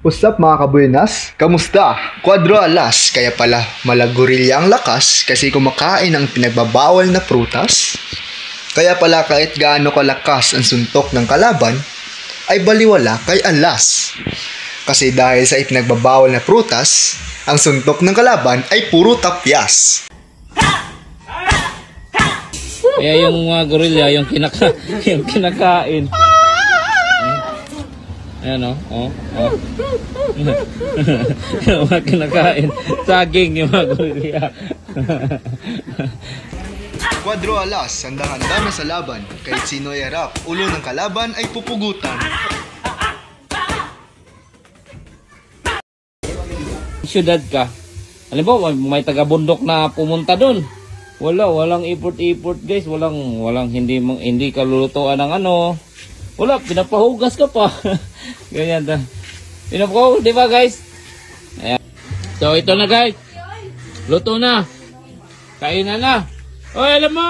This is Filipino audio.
What's up mga kabuenas? Kamusta? Kwadro alas, kaya pala malagorilya ang lakas kasi kumakain ng pinagbabawal na prutas. Kaya pala kahit gaano kalakas ang suntok ng kalaban, ay baliwala kay alas. Kasi dahil sa ipinagbabawal na prutas, ang suntok ng kalaban ay puro tapyas. Kaya yung mga gorilla, yung kinakain. Ayan o, yung mga kinakain. Saging yung mga gorilla. Kwadro alas, handang-handa na sa laban. Kahit sino ay harap, ulo ng kalaban ay pupugutan. Syudad ka. Alam mo, may taga-bundok na pumunta doon. Walang effort guys. Walang hindi ka lulutuan ng ano. Wala, pinapahugas ka pa. Ganyan ta. Pinapahugas, di ba guys? Ayan. So ito na guys. Luto na. Kainan na. Oy, alam mo!